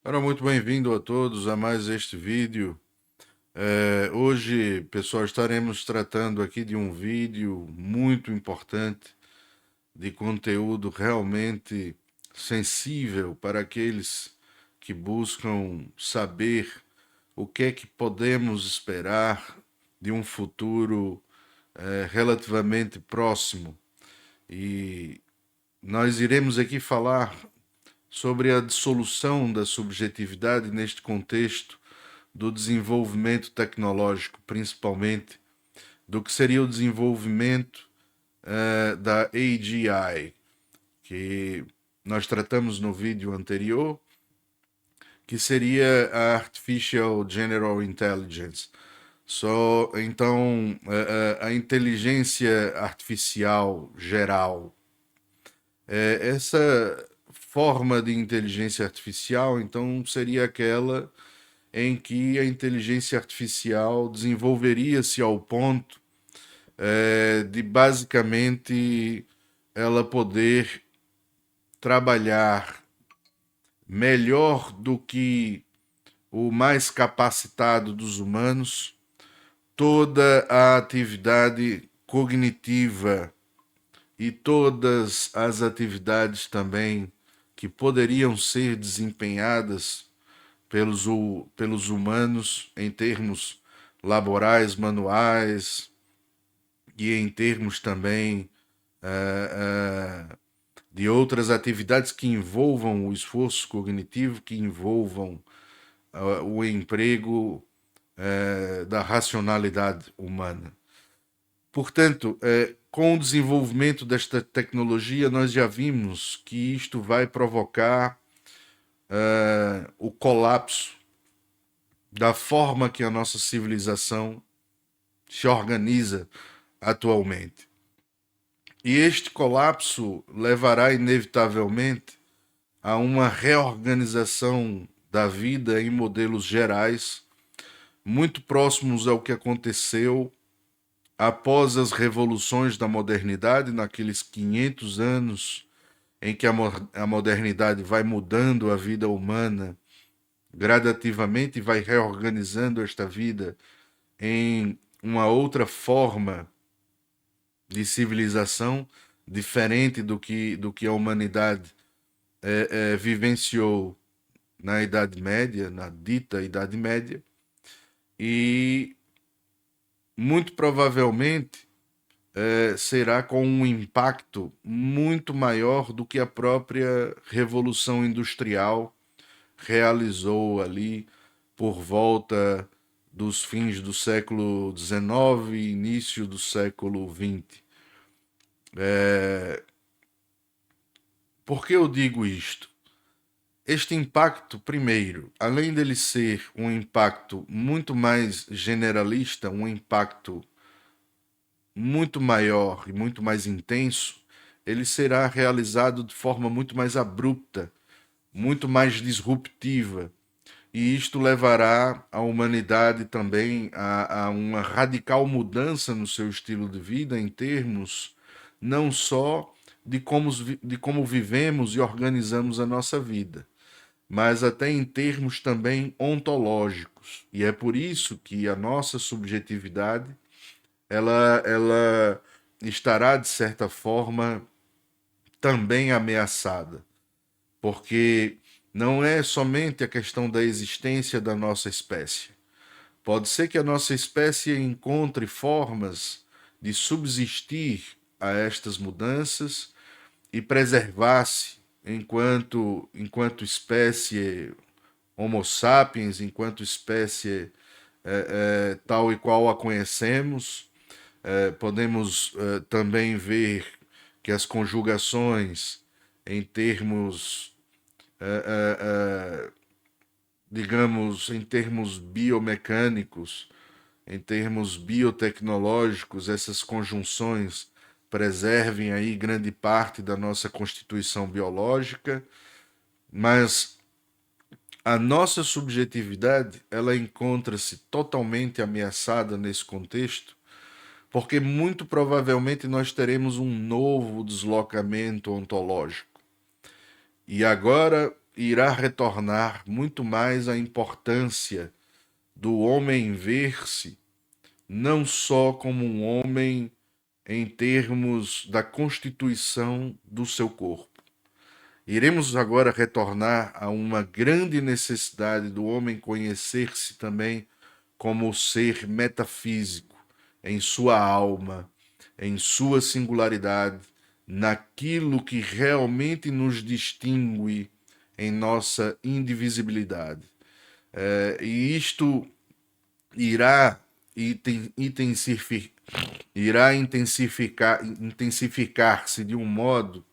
Ora, muito bem-vindo a todos a mais este vídeo. Hoje, pessoal, estaremos tratando aqui de um vídeo muito importante, de conteúdo realmente sensível para aqueles que buscam saber o que é que podemos esperar de um futuro relativamente próximo. E nós iremos aqui falar sobre a dissolução da subjetividade neste contexto do desenvolvimento tecnológico, principalmente do que seria o desenvolvimento da AGI, que nós tratamos no vídeo anterior, que seria a Artificial General Intelligence. Então, a inteligência artificial geral. Essa forma de inteligência artificial, então, seria aquela em que a inteligência artificial desenvolveria-se ao ponto de basicamente ela poder trabalhar melhor do que o mais capacitado dos humanos toda a atividade cognitiva e todas as atividades também que poderiam ser desempenhadas pelos humanos em termos laborais, manuais e em termos também de outras atividades que envolvam o esforço cognitivo, que envolvam o emprego da racionalidade humana. Portanto, com o desenvolvimento desta tecnologia, nós já vimos que isto vai provocar o colapso da forma que a nossa civilização se organiza atualmente. E este colapso levará inevitavelmente a uma reorganização da vida em modelos gerais, muito próximos ao que aconteceu após as revoluções da modernidade, naqueles 500 anos em que a modernidade vai mudando a vida humana gradativamente e vai reorganizando esta vida em uma outra forma de civilização diferente do que a humanidade vivenciou na Idade Média, na dita Idade Média, e muito provavelmente será com um impacto muito maior do que a própria Revolução Industrial realizou ali por volta dos fins do século XIX e início do século XX. Por que eu digo isto? Este impacto, primeiro, além dele ser um impacto muito mais generalista, um impacto muito maior e muito mais intenso, ele será realizado de forma muito mais abrupta, muito mais disruptiva. E isto levará a humanidade também a uma radical mudança no seu estilo de vida, em termos não só de como vivemos e organizamos a nossa vida, mas até em termos também ontológicos. E é por isso que a nossa subjetividade ela estará, de certa forma, também ameaçada, porque não é somente a questão da existência da nossa espécie. Pode ser que a nossa espécie encontre formas de subsistir a estas mudanças e preservar-se enquanto espécie Homo sapiens, enquanto espécie tal e qual a conhecemos. Podemos também ver que as conjugações em termos, digamos, em termos biomecânicos, em termos biotecnológicos, essas conjunções preservem aí grande parte da nossa constituição biológica, mas a nossa subjetividade ela encontra-se totalmente ameaçada nesse contexto, porque muito provavelmente nós teremos um novo deslocamento ontológico. E agora irá retornar muito mais a importância do homem ver-se não só como um homem em termos da constituição do seu corpo. Iremos agora retornar a uma grande necessidade do homem conhecer-se também como ser metafísico, em sua alma, em sua singularidade, naquilo que realmente nos distingue em nossa indivisibilidade. E isto irá intensificar-se de um modo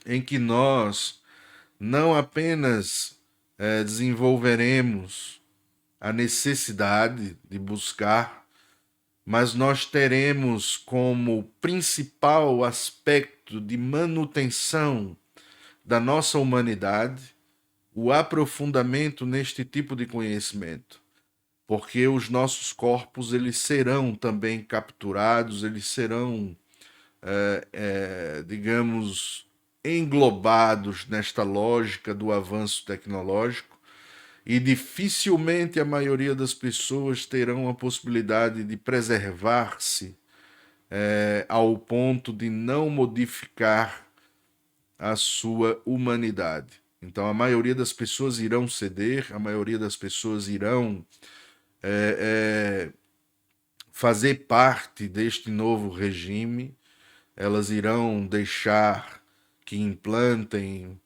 em que nós não apenas desenvolveremos a necessidade de buscar, mas nós teremos como principal aspecto de manutenção da nossa humanidade o aprofundamento neste tipo de conhecimento, porque os nossos corpos eles serão também capturados, eles serão, digamos, englobados nesta lógica do avanço tecnológico, e dificilmente a maioria das pessoas terão a possibilidade de preservar-se ao ponto de não modificar a sua humanidade. Então a maioria das pessoas irão ceder, a maioria das pessoas irão fazer parte deste novo regime, elas irão deixar que implantem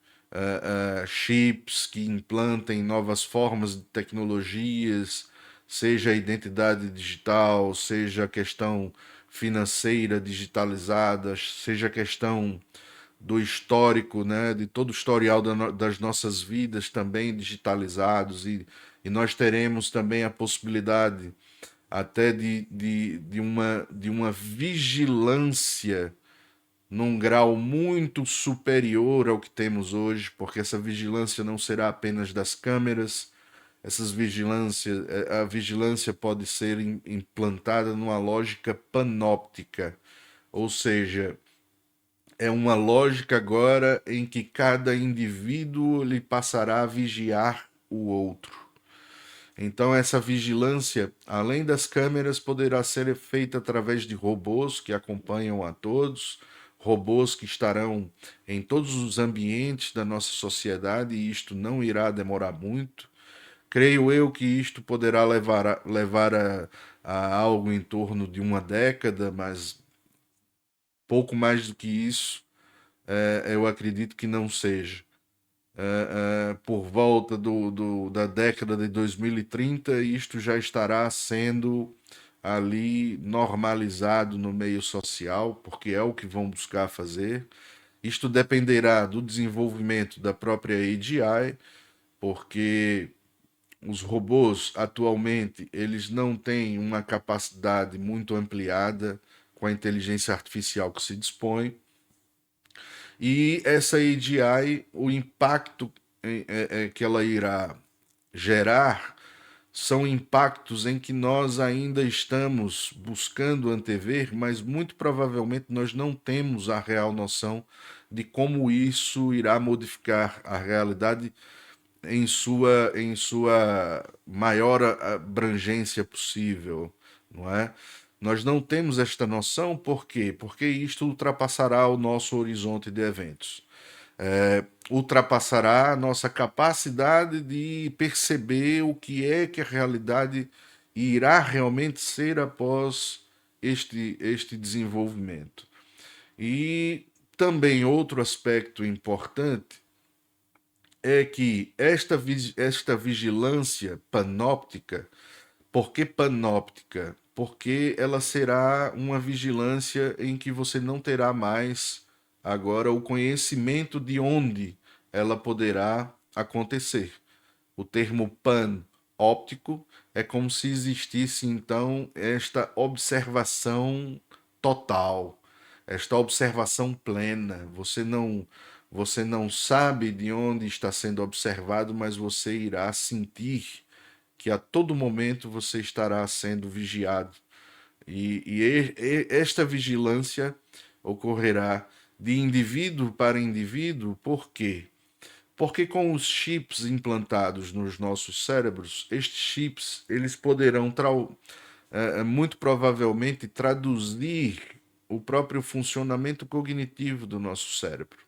chips, que implantem novas formas de tecnologias, seja a identidade digital, seja a questão financeira digitalizada, seja a questão do histórico, né, de todo o historial das nossas vidas também digitalizados, e nós teremos também a possibilidade até de uma vigilância num grau muito superior ao que temos hoje, porque essa vigilância não será apenas das câmeras, a vigilância pode ser implantada numa lógica panóptica, ou seja, é uma lógica agora em que cada indivíduo lhe passará a vigiar o outro. Então essa vigilância, além das câmeras, poderá ser feita através de robôs que acompanham a todos, robôs que estarão em todos os ambientes da nossa sociedade, e isto não irá demorar muito. Creio eu que isto poderá levar a algo em torno de uma década, mas pouco mais do que isso, eu acredito que não seja. Por volta da década de 2030, isto já estará sendo ali normalizado no meio social, porque é o que vão buscar fazer. Isto dependerá do desenvolvimento da própria AGI, porque os robôs atualmente eles não têm uma capacidade muito ampliada com a inteligência artificial que se dispõe. E essa AGI, o impacto que ela irá gerar são impactos em que nós ainda estamos buscando antever, mas muito provavelmente nós não temos a real noção de como isso irá modificar a realidade em sua maior abrangência possível, não é? Nós não temos esta noção, por quê? Porque isto ultrapassará o nosso horizonte de eventos. Ultrapassará a nossa capacidade de perceber o que a realidade irá realmente ser após este desenvolvimento. E também outro aspecto importante é que esta vigilância panóptica, por que panóptica? Porque ela será uma vigilância em que você não terá mais agora o conhecimento de onde ela poderá acontecer. O termo panóptico é como se existisse então esta observação total, esta observação plena. Você não sabe de onde está sendo observado, mas você irá sentir que a todo momento você estará sendo vigiado. E esta vigilância ocorrerá de indivíduo para indivíduo, por quê? Porque com os chips implantados nos nossos cérebros, estes chips eles poderão muito provavelmente traduzir o próprio funcionamento cognitivo do nosso cérebro.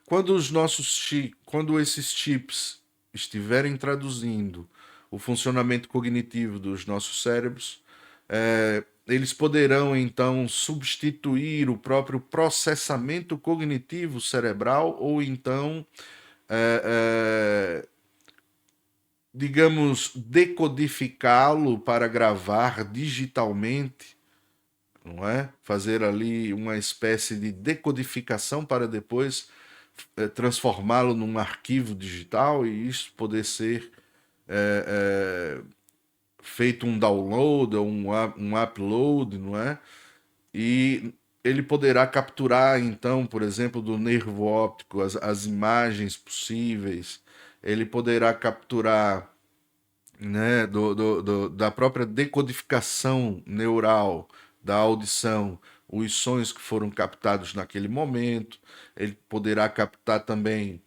Quando esses chips estiverem traduzindo o funcionamento cognitivo dos nossos cérebros, eles poderão então substituir o próprio processamento cognitivo cerebral ou então, digamos, decodificá-lo para gravar digitalmente, não é? Fazer ali uma espécie de decodificação para depois transformá-lo num arquivo digital e isso poder ser feito um download ou um upload, não é? E ele poderá capturar, então, por exemplo, do nervo óptico as imagens possíveis, ele poderá capturar, né, da própria decodificação neural da audição, os sons que foram captados naquele momento, ele poderá captar também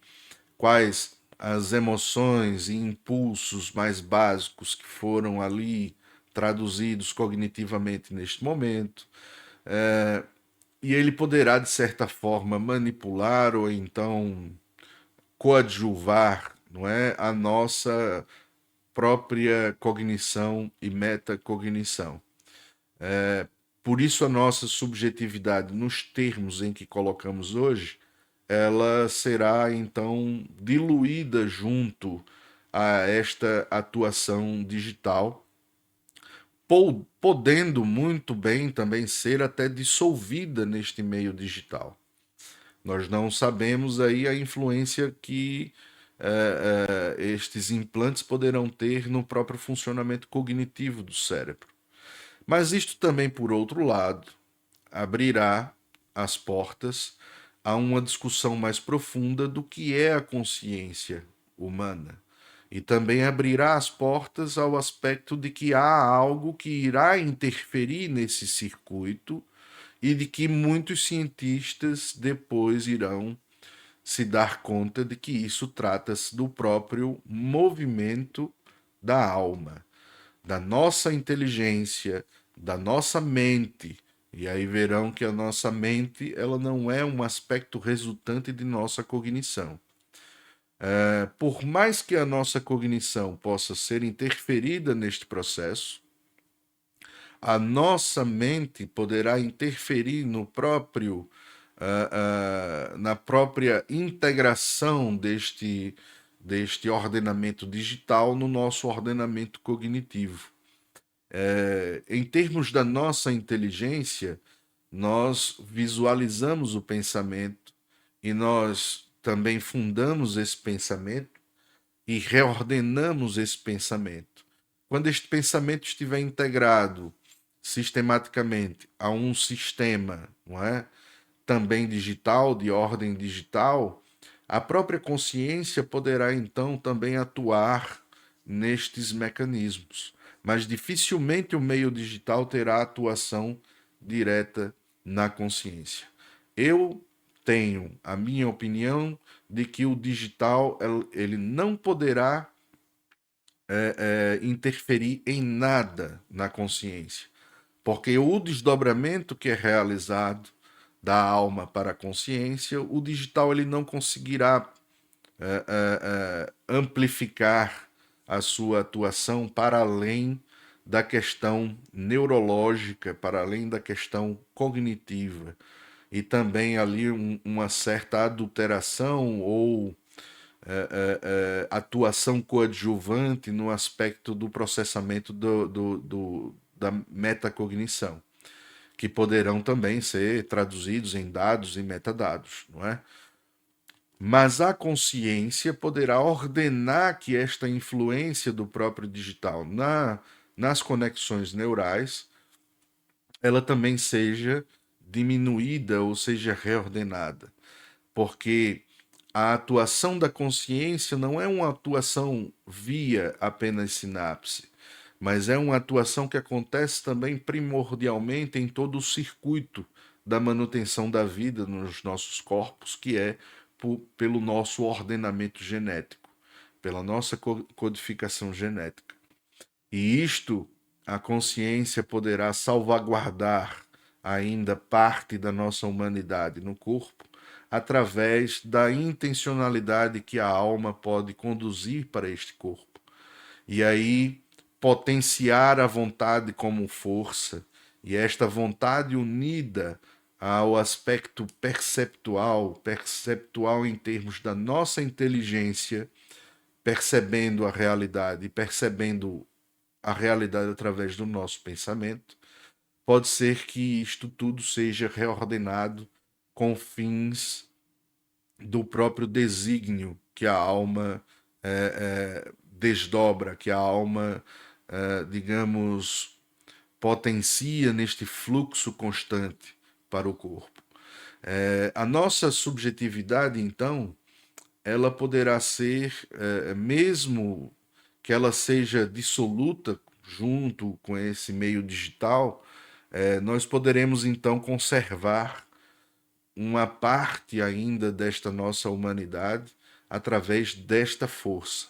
quais as emoções e impulsos mais básicos que foram ali traduzidos cognitivamente neste momento. E ele poderá, de certa forma, manipular ou então coadjuvar, não é, a nossa própria cognição e metacognição. Por isso a nossa subjetividade, nos termos em que colocamos hoje, ela será então diluída junto a esta atuação digital, podendo muito bem também ser até dissolvida neste meio digital. Nós não sabemos aí a influência que estes implantes poderão ter no próprio funcionamento cognitivo do cérebro. Mas isto também, por outro lado, abrirá as portas a uma discussão mais profunda do que é a consciência humana. E também abrirá as portas ao aspecto de que há algo que irá interferir nesse circuito e de que muitos cientistas depois irão se dar conta de que isso trata-se do próprio movimento da alma, da nossa inteligência, da nossa mente. E aí verão que a nossa mente ela não é um aspecto resultante de nossa cognição. Por mais que a nossa cognição possa ser interferida neste processo, a nossa mente poderá interferir no próprio na própria integração deste ordenamento digital no nosso ordenamento cognitivo. Em termos da nossa inteligência, nós visualizamos o pensamento e nós também fundamos esse pensamento e reordenamos esse pensamento. Quando este pensamento estiver integrado sistematicamente a um sistema, não é? Também digital, de ordem digital, a própria consciência poderá então também atuar nestes mecanismos. Mas dificilmente o meio digital terá atuação direta na consciência. Eu tenho a minha opinião de que o digital ele não poderá interferir em nada na consciência, porque o desdobramento que é realizado da alma para a consciência, o digital ele não conseguirá amplificar a sua atuação para além da questão neurológica, para além da questão cognitiva. E também ali uma certa adulteração ou atuação coadjuvante no aspecto do processamento da metacognição, que poderão também ser traduzidos em dados e metadados, não é? Mas a consciência poderá ordenar que esta influência do próprio digital nas conexões neurais, ela também seja diminuída ou seja reordenada. Porque a atuação da consciência não é uma atuação via apenas sinapse, mas é uma atuação que acontece também primordialmente em todo o circuito da manutenção da vida nos nossos corpos, que é pelo nosso ordenamento genético, pela nossa codificação genética. E isto, a consciência poderá salvaguardar ainda parte da nossa humanidade no corpo, através da intencionalidade que a alma pode conduzir para este corpo. E aí, potenciar a vontade como força, e esta vontade unida ao aspecto perceptual em termos da nossa inteligência, percebendo a realidade e percebendo a realidade através do nosso pensamento, pode ser que isto tudo seja reordenado com fins do próprio desígnio que a alma desdobra, que a alma, digamos, potencia neste fluxo constante para o corpo. A nossa subjetividade, então, ela poderá ser, mesmo que ela seja dissoluta junto com esse meio digital, nós poderemos então conservar uma parte ainda desta nossa humanidade através desta força.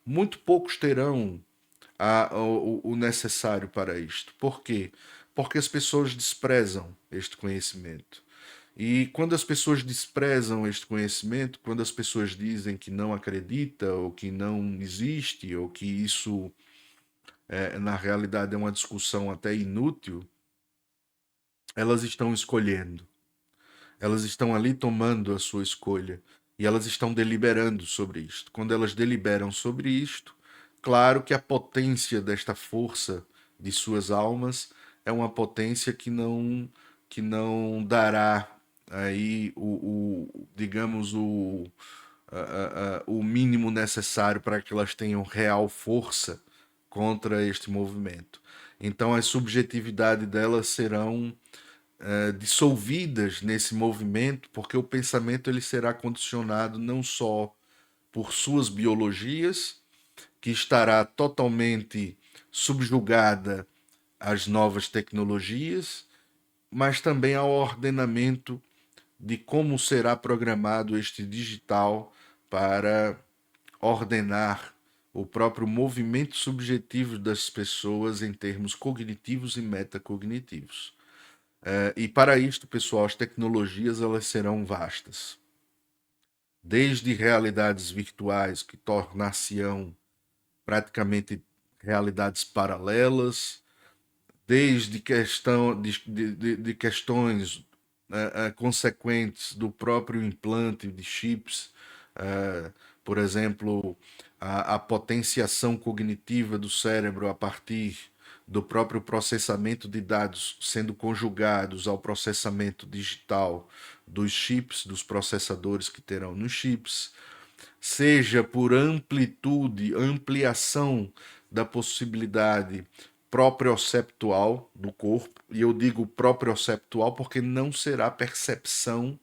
Muito poucos terão o necessário para isto. Por quê? Porque as pessoas desprezam este conhecimento. E quando as pessoas desprezam este conhecimento, quando as pessoas dizem que não acredita, ou que não existe, ou que isso na realidade é uma discussão até inútil, elas estão escolhendo. Elas estão ali tomando a sua escolha e elas estão deliberando sobre isto. Quando elas deliberam sobre isto, claro que a potência desta força de suas almas é uma potência que não dará aí digamos o mínimo necessário para que elas tenham real força contra este movimento. Então as subjetividades delas serão dissolvidas nesse movimento, porque o pensamento ele será condicionado não só por suas biologias, que estará totalmente subjugada às novas tecnologias, mas também ao ordenamento de como será programado este digital para ordenar o próprio movimento subjetivo das pessoas em termos cognitivos e metacognitivos. E para isto, pessoal, as tecnologias elas serão vastas. Desde realidades virtuais que tornar-se-ão praticamente realidades paralelas, desde de questões consequentes do próprio implante de chips, por exemplo, a potenciação cognitiva do cérebro a partir do próprio processamento de dados sendo conjugados ao processamento digital dos chips, dos processadores que terão nos chips, seja por ampliação da possibilidade proprioceptual do corpo, e eu digo proprioceptual porque não será percepção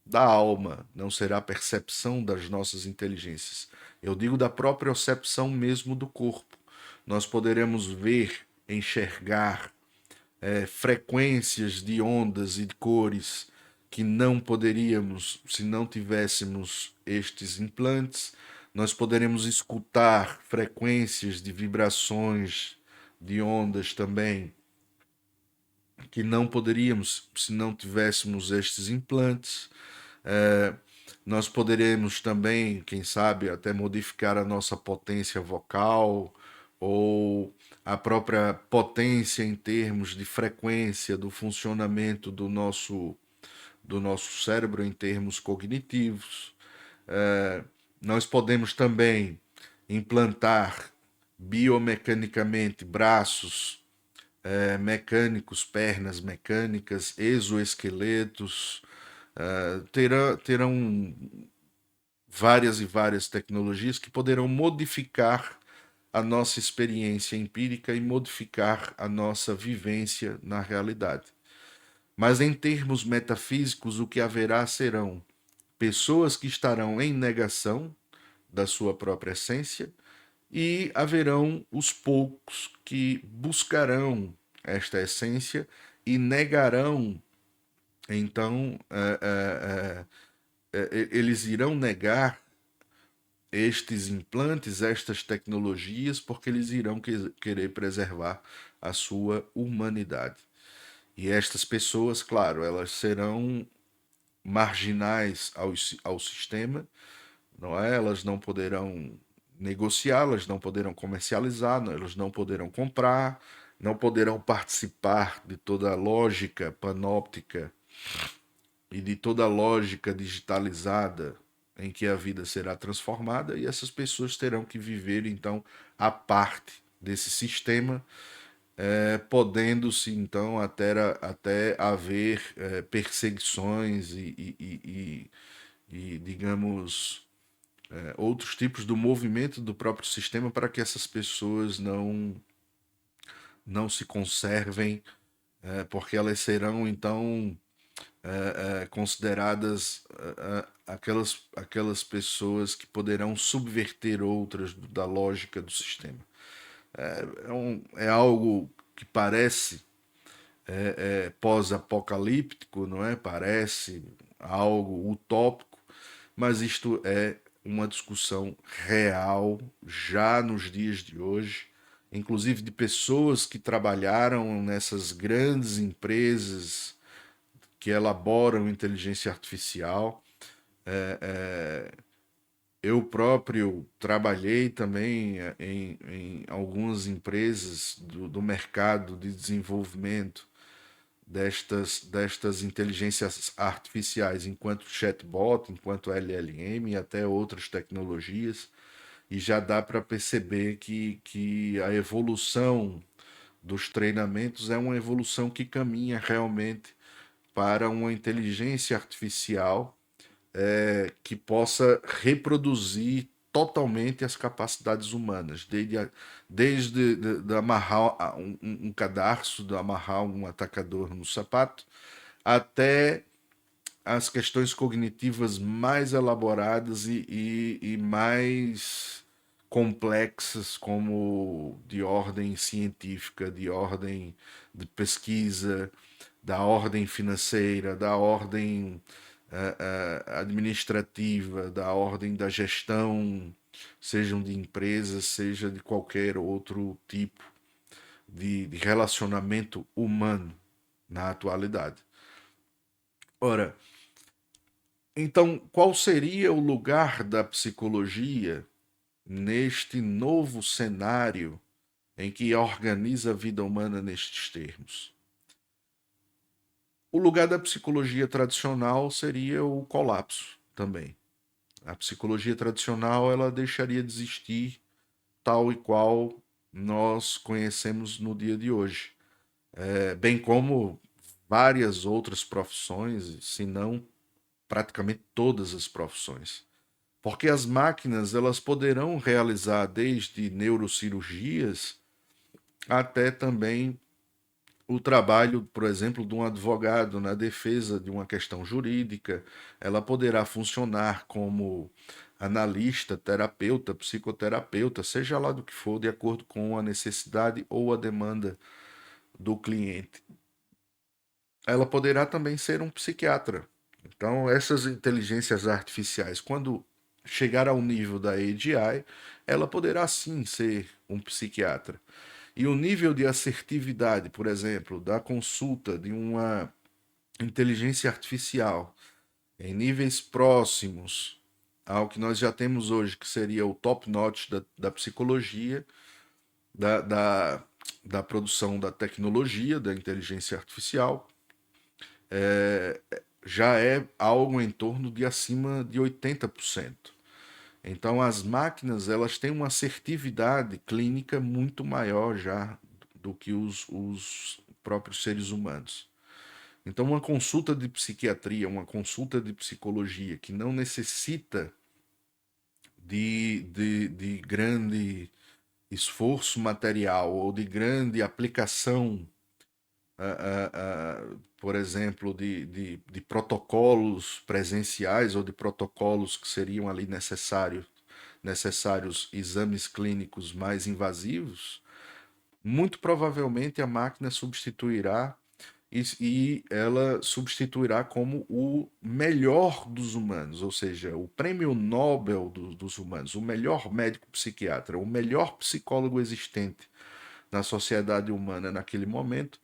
da alma, não será percepção das nossas inteligências. Eu digo da propriocepção mesmo do corpo. Nós poderemos ver, enxergar frequências de ondas e de cores que não poderíamos se não tivéssemos estes implantes. Nós poderemos escutar frequências de vibrações de ondas também que não poderíamos se não tivéssemos estes implantes. Nós poderemos também, quem sabe, até modificar a nossa potência vocal ou a própria potência em termos de frequência do funcionamento do nosso cérebro em termos cognitivos. Nós podemos também implantar biomecanicamente braços mecânicos, pernas mecânicas, exoesqueletos, terão várias e várias tecnologias que poderão modificar a nossa experiência empírica e modificar a nossa vivência na realidade. Mas em termos metafísicos, o que haverá serão pessoas que estarão em negação da sua própria essência e haverão os poucos que buscarão esta essência e negarão, então, eles irão negar estes implantes, estas tecnologias, porque eles irão querer preservar a sua humanidade. E estas pessoas, claro, elas serão marginais ao sistema, não é? Elas não poderão negociar, elas não poderão comercializar, elas não poderão comprar, não poderão participar de toda a lógica panóptica e de toda a lógica digitalizada em que a vida será transformada, e essas pessoas terão que viver então a parte desse sistema, podendo-se então até haver perseguições e, digamos, outros tipos do movimento do próprio sistema para que essas pessoas não se conservem, porque elas serão então consideradas aquelas pessoas que poderão subverter outras da lógica do sistema. É algo que parece pós-apocalíptico, não é? Parece algo utópico, mas isto é uma discussão real já nos dias de hoje, inclusive de pessoas que trabalharam nessas grandes empresas que elaboram inteligência artificial. Eu próprio trabalhei também em algumas empresas do mercado de desenvolvimento destas inteligências artificiais, enquanto chatbot, enquanto LLM e até outras tecnologias, e já dá para perceber que a evolução dos treinamentos é uma evolução que caminha realmente para uma inteligência artificial que possa reproduzir totalmente as capacidades humanas, desde amarrar um cadarço, de amarrar um atacador no sapato, até as questões cognitivas mais elaboradas e mais complexas, como de ordem científica, de ordem de pesquisa, da ordem financeira, da ordem administrativa, da ordem da gestão, sejam de empresas, seja de qualquer outro tipo de relacionamento humano na atualidade. Ora, então, qual seria o lugar da psicologia neste novo cenário em que organiza a vida humana nestes termos? O lugar da psicologia tradicional seria o colapso também. A psicologia tradicional ela deixaria de existir tal e qual nós conhecemos no dia de hoje, bem como várias outras profissões, se não praticamente todas as profissões. Porque as máquinas elas poderão realizar desde neurocirurgias até também o trabalho, por exemplo, de um advogado na defesa de uma questão jurídica. Ela poderá funcionar como analista, terapeuta, psicoterapeuta, seja lá do que for, de acordo com a necessidade ou a demanda do cliente. Ela poderá também ser um psiquiatra. Então, essas inteligências artificiais, quando chegar ao nível da AGI, ela poderá sim ser um psiquiatra. E o nível de assertividade, por exemplo, da consulta de uma inteligência artificial em níveis próximos ao que nós já temos hoje, que seria o top notch da psicologia, da, da, da produção da tecnologia, da inteligência artificial, já é algo em torno de acima de 80%. Então as máquinas elas têm uma assertividade clínica muito maior já do que os próprios seres humanos. Então uma consulta de psiquiatria, uma consulta de psicologia que não necessita de grande esforço material ou de grande aplicação, por exemplo, de protocolos presenciais ou de protocolos que seriam ali necessários exames clínicos mais invasivos, muito provavelmente a máquina substituirá e ela substituirá como o melhor dos humanos, ou seja, o prêmio Nobel dos humanos, o melhor médico psiquiatra, o melhor psicólogo existente na sociedade humana naquele momento.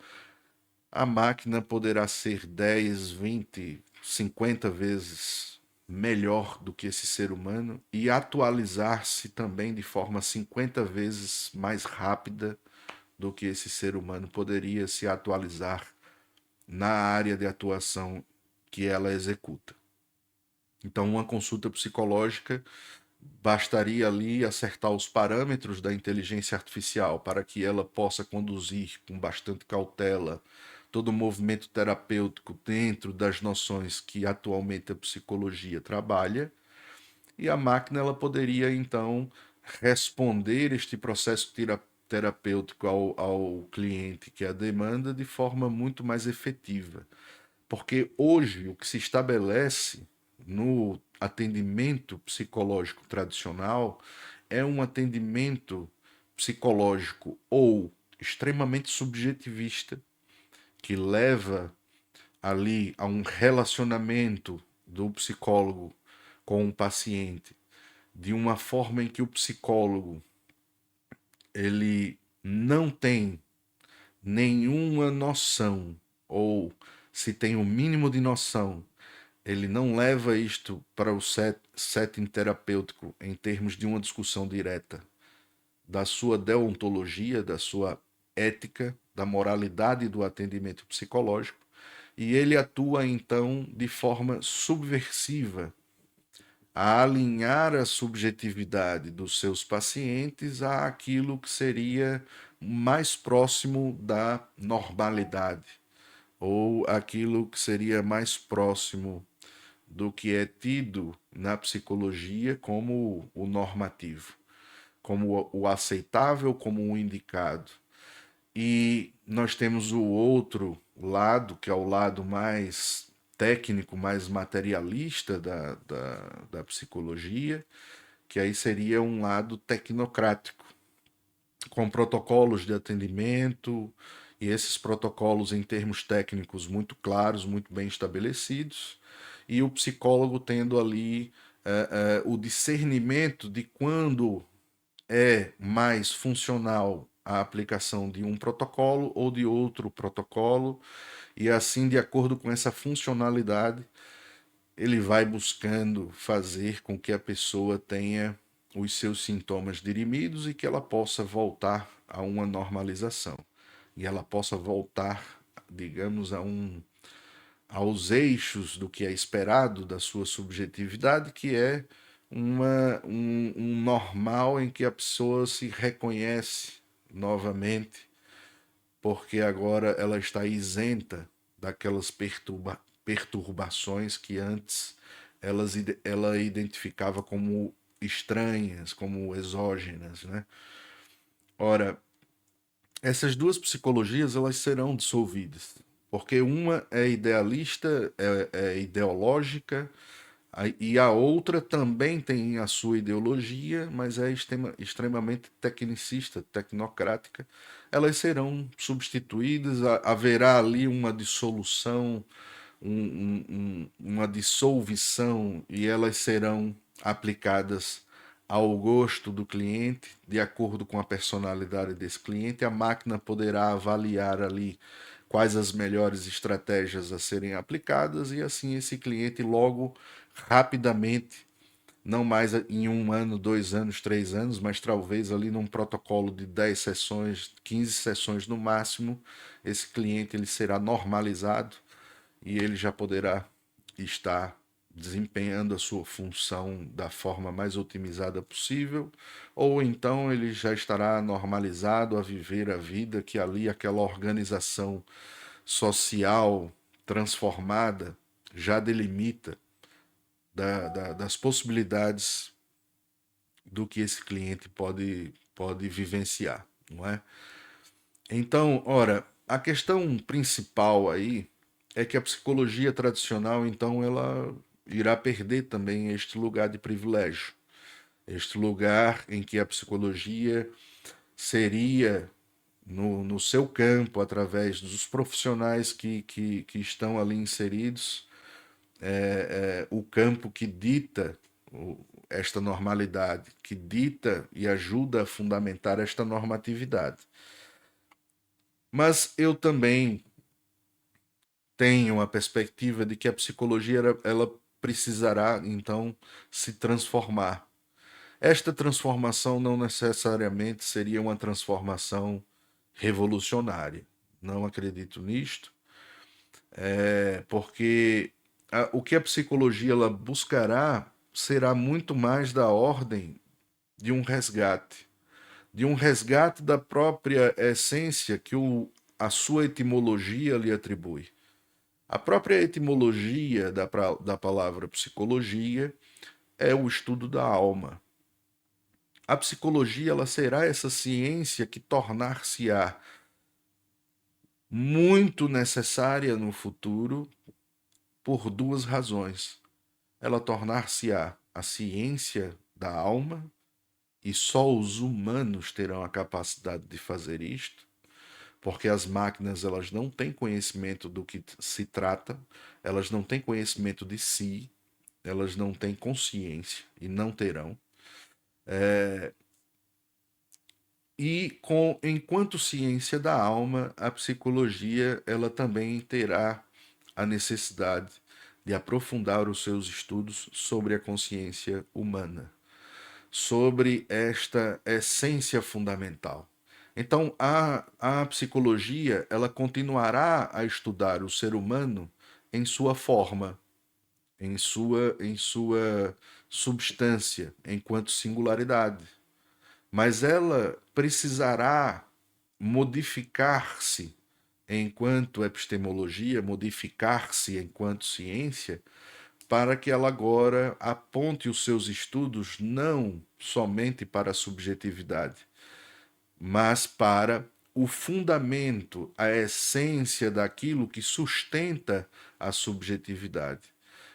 A máquina poderá ser 10, 20, 50 vezes melhor do que esse ser humano e atualizar-se também de forma 50 vezes mais rápida do que esse ser humano poderia se atualizar na área de atuação que ela executa. Então, uma consulta psicológica bastaria ali acertar os parâmetros da inteligência artificial para que ela possa conduzir com bastante cautela todo o movimento terapêutico dentro das noções que atualmente a psicologia trabalha, e a máquina ela poderia então responder este processo terapêutico ao cliente que a demanda de forma muito mais efetiva. Porque hoje o que se estabelece no atendimento psicológico tradicional é um atendimento psicológico ou extremamente subjetivista, que leva ali a um relacionamento do psicólogo com o paciente de uma forma em que o psicólogo ele não tem nenhuma noção, ou se tem o mínimo de noção, ele não leva isto para o setting terapêutico em termos de uma discussão direta da sua deontologia, da sua ética, da moralidade do atendimento psicológico, e ele atua então de forma subversiva a alinhar a subjetividade dos seus pacientes àquilo que seria mais próximo da normalidade, ou aquilo que seria mais próximo do que é tido na psicologia como o normativo, como o aceitável, como o indicado. E nós temos o outro lado, que é o lado mais técnico, mais materialista da psicologia, que aí seria um lado tecnocrático, com protocolos de atendimento, e esses protocolos em termos técnicos muito claros, muito bem estabelecidos, e o psicólogo tendo ali o discernimento de quando é mais funcional a aplicação de um protocolo ou de outro protocolo, e assim, de acordo com essa funcionalidade, ele vai buscando fazer com que a pessoa tenha os seus sintomas dirimidos e que ela possa voltar a uma normalização. E ela possa voltar, digamos, aos eixos do que é esperado da sua subjetividade, que é um normal em que a pessoa se reconhece novamente, porque agora ela está isenta daquelas perturbações que antes ela identificava como estranhas, como exógenas, né? Ora, essas duas psicologias elas serão dissolvidas, porque uma é idealista, é ideológica, e a outra também tem a sua ideologia, mas é extremamente tecnicista, tecnocrática. Elas serão substituídas, haverá ali uma dissolução, uma dissolução, e elas serão aplicadas ao gosto do cliente, de acordo com a personalidade desse cliente. A máquina poderá avaliar ali quais as melhores estratégias a serem aplicadas, e assim esse cliente logo, rapidamente, não mais em um ano, 2 anos, 3 anos, mas talvez ali num protocolo de 10 sessões, 15 sessões no máximo, esse cliente ele será normalizado e ele já poderá estar desempenhando a sua função da forma mais otimizada possível, ou então ele já estará normalizado a viver a vida que ali aquela organização social transformada já delimita das possibilidades do que esse cliente pode vivenciar, não é? Então, ora, a questão principal aí é que a psicologia tradicional, então, ela irá perder também este lugar de privilégio, este lugar em que a psicologia seria no seu campo, através dos profissionais que estão ali inseridos, o campo que dita esta normalidade, que dita e ajuda a fundamentar esta normatividade. Mas eu também tenho a perspectiva de que a psicologia ela precisará então se transformar. Esta transformação não necessariamente seria uma transformação revolucionária. Não acredito nisto, porque o que a psicologia ela buscará será muito mais da ordem de um resgate da própria essência que a sua etimologia lhe atribui. A própria etimologia da palavra psicologia é o estudo da alma. A psicologia ela será essa ciência que tornar-se-á muito necessária no futuro por duas razões. Ela tornar-se-á a ciência da alma, e só os humanos terão a capacidade de fazer isto, porque as máquinas elas não têm conhecimento do que se trata, elas não têm conhecimento de si, elas não têm consciência e não terão. Enquanto ciência da alma, a psicologia ela também terá a necessidade de aprofundar os seus estudos sobre a consciência humana, sobre esta essência fundamental. Então, a psicologia ela continuará a estudar o ser humano em sua forma, em sua substância, enquanto singularidade. Mas ela precisará modificar-se enquanto epistemologia, modificar-se enquanto ciência, para que ela agora aponte os seus estudos não somente para a subjetividade, mas para o fundamento, a essência daquilo que sustenta a subjetividade,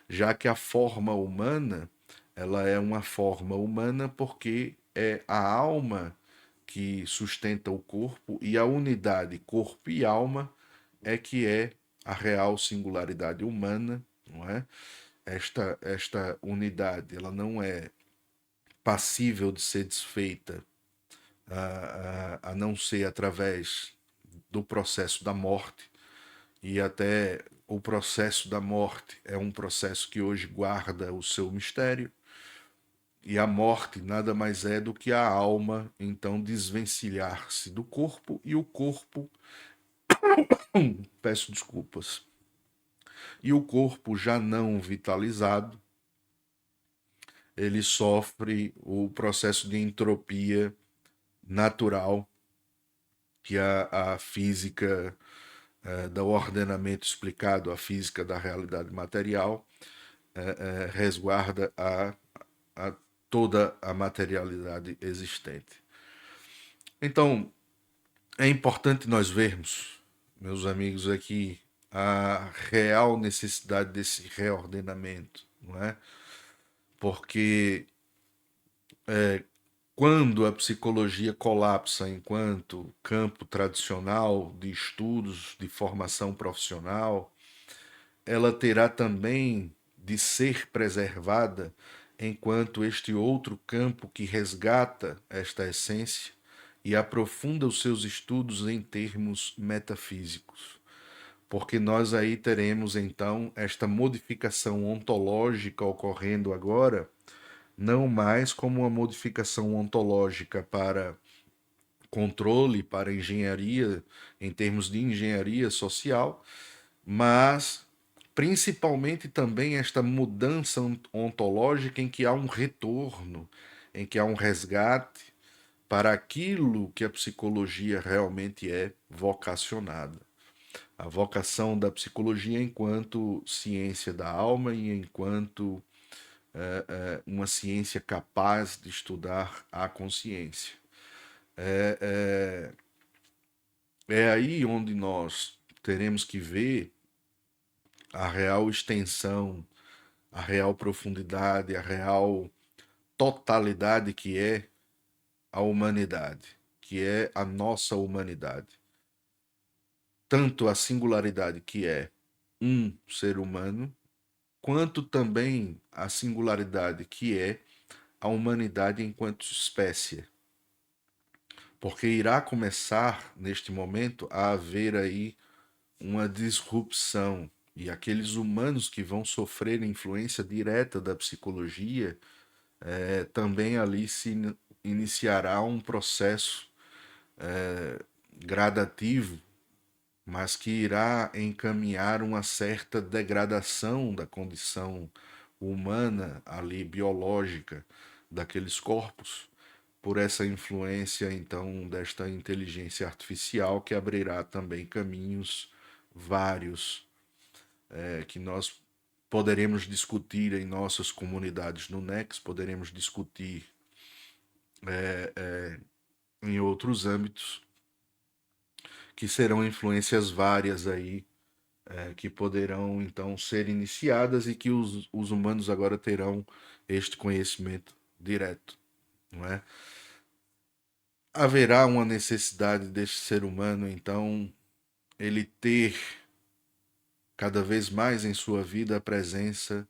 já que a forma humana, ela é uma forma humana porque é a alma que sustenta o corpo, e a unidade corpo e alma é que é a real singularidade humana, não é? Esta unidade ela não é passível de ser desfeita a não ser através do processo da morte, e até o processo da morte é um processo que hoje guarda o seu mistério, e a morte nada mais é do que a alma então desvencilhar-se do corpo, e o corpo, peço desculpas, e o corpo já não vitalizado, ele sofre o processo de entropia natural que a física do ordenamento explicado, a física da realidade material, resguarda a toda a materialidade existente. Então, é importante nós vermos, meus amigos, aqui a real necessidade desse reordenamento, não é? Porque quando a psicologia colapsa enquanto campo tradicional de estudos, de formação profissional, ela terá também de ser preservada enquanto este outro campo que resgata esta essência e aprofunda os seus estudos em termos metafísicos. Porque nós aí teremos então esta modificação ontológica ocorrendo agora, não mais como uma modificação ontológica para controle, para engenharia, em termos de engenharia social, mas principalmente também esta mudança ontológica em que há um retorno, em que há um resgate para aquilo que a psicologia realmente é vocacionada. A vocação da psicologia enquanto ciência da alma e enquanto uma ciência capaz de estudar a consciência. É aí onde nós teremos que ver a real extensão, a real profundidade, a real totalidade que é a humanidade, que é a nossa humanidade. Tanto a singularidade que é um ser humano, quanto também a singularidade que é a humanidade enquanto espécie. Porque irá começar, neste momento, a haver aí uma disrupção. E aqueles humanos que vão sofrer influência direta da psicologia, também ali se iniciará um processo gradativo, mas que irá encaminhar uma certa degradação da condição humana ali biológica daqueles corpos por essa influência então desta inteligência artificial que abrirá também caminhos vários que nós poderemos discutir em nossas comunidades no Nex, poderemos discutir em outros âmbitos que serão influências várias aí que poderão então ser iniciadas e que os humanos agora terão este conhecimento direto, não é? Haverá uma necessidade deste ser humano então ele ter cada vez mais em sua vida a presença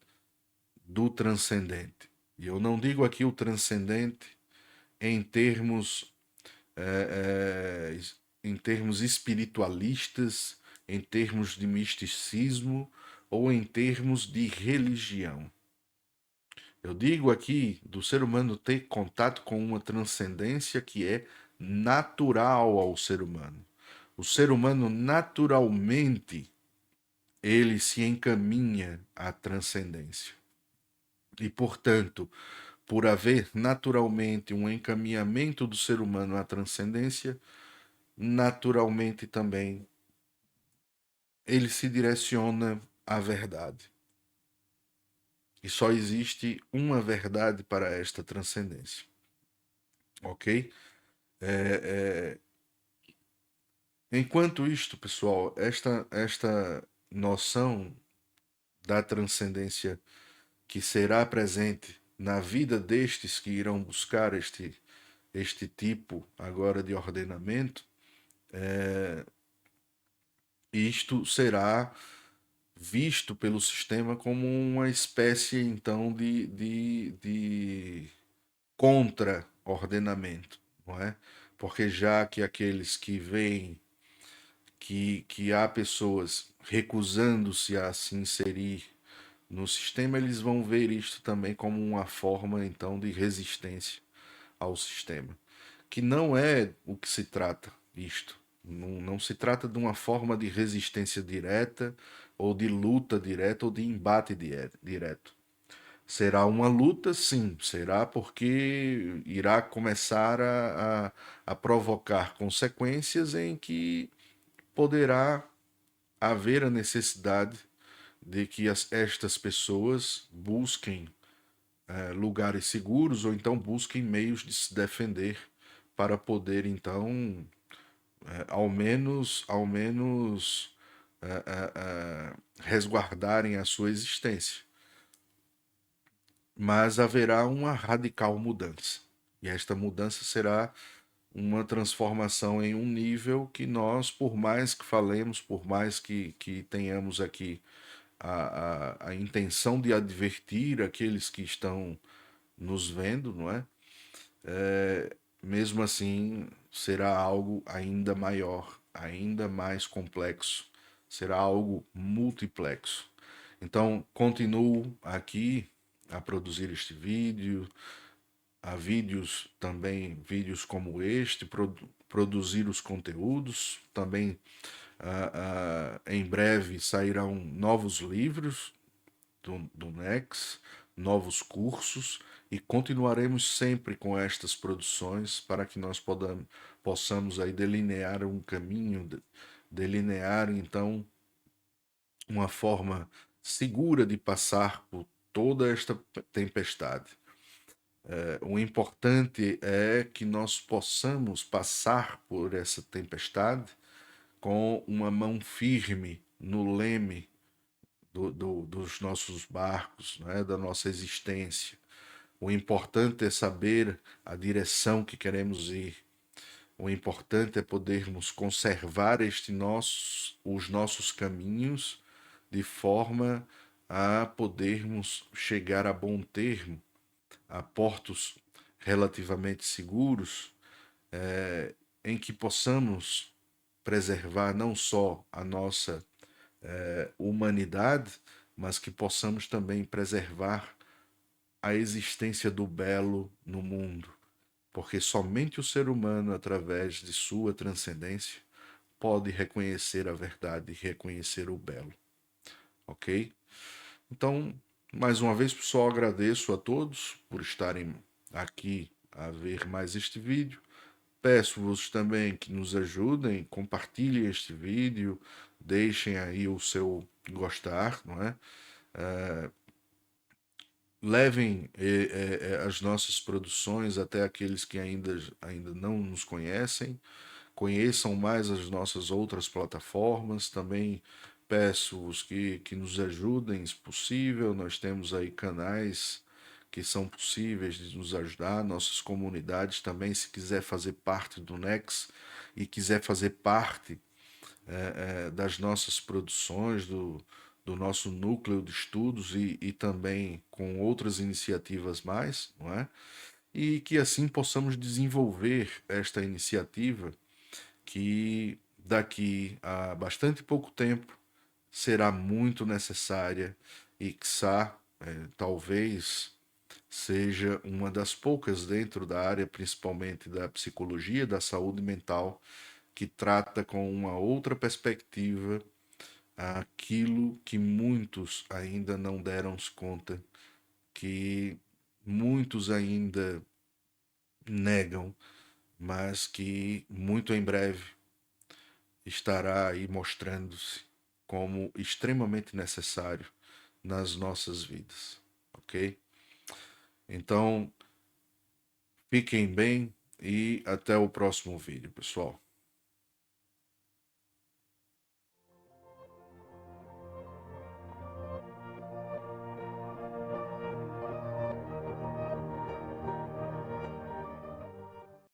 do transcendente. E eu não digo aqui o transcendente em termos eh, eh, em termos espiritualistas, em termos de misticismo ou em termos de religião. Eu digo aqui do ser humano ter contato com uma transcendência que é natural ao ser humano. O ser humano naturalmente ele se encaminha à transcendência. E, portanto, por haver naturalmente um encaminhamento do ser humano à transcendência, naturalmente também ele se direciona à verdade. E só existe uma verdade para esta transcendência. Ok? Enquanto isto, pessoal, esta noção da transcendência que será presente na vida destes que irão buscar este tipo agora de ordenamento, isto será visto pelo sistema como uma espécie, então, de contra-ordenamento, não é? Porque já que aqueles que veem que há pessoas recusando-se a se inserir no sistema, eles vão ver isto também como uma forma, então, de resistência ao sistema. Que não é o que se trata isto. Não se trata de uma forma de resistência direta, ou de luta direta, ou de embate direto. Será uma luta, sim, será porque irá começar a provocar consequências em que poderá haver a necessidade de que estas pessoas busquem lugares seguros ou então busquem meios de se defender para poder então ao menos resguardarem a sua existência. Mas haverá uma radical mudança. E esta mudança será uma transformação em um nível que nós, por mais que falemos, por mais que tenhamos aqui a intenção de advertir aqueles que estão nos vendo, não é? Mesmo assim, será algo ainda maior, ainda mais complexo, será algo multiplexo. Então, continuo aqui a produzir este vídeo, a vídeos também, vídeos como este, produzir os conteúdos, também em breve sairão novos livros do Nex, novos cursos e continuaremos sempre com estas produções para que nós possamos aí delinear um caminho, delinear então uma forma segura de passar por toda esta tempestade. O importante é que nós possamos passar por essa tempestade com uma mão firme no leme dos nossos barcos, né, da nossa existência. O importante é saber a direção que queremos ir. O importante é podermos conservar os nossos caminhos de forma a podermos chegar a bom termo, a portos relativamente seguros, em que possamos preservar não só a nossa humanidade, mas que possamos também preservar a existência do belo no mundo, porque somente o ser humano, através de sua transcendência, pode reconhecer a verdade e reconhecer o belo, ok? Então, mais uma vez, pessoal, agradeço a todos por estarem aqui a ver mais este vídeo. Peço-vos também que nos ajudem, compartilhem este vídeo, deixem aí o seu gostar, não é? Levem as nossas produções até aqueles que ainda não nos conhecem, conheçam mais as nossas outras plataformas. Também peço-vos que nos ajudem, se possível. Nós temos aí canais que são possíveis de nos ajudar, nossas comunidades também, se quiser fazer parte do Nex e quiser fazer parte das nossas produções, do nosso núcleo de estudos e também com outras iniciativas mais, não é? E que assim possamos desenvolver esta iniciativa que daqui a bastante pouco tempo será muito necessária e quiçá, talvez seja uma das poucas dentro da área, principalmente da psicologia, da saúde mental, que trata com uma outra perspectiva aquilo que muitos ainda não deram conta, que muitos ainda negam, mas que muito em breve estará aí mostrando-se como extremamente necessário nas nossas vidas, ok? Então, fiquem bem e até o próximo vídeo, pessoal.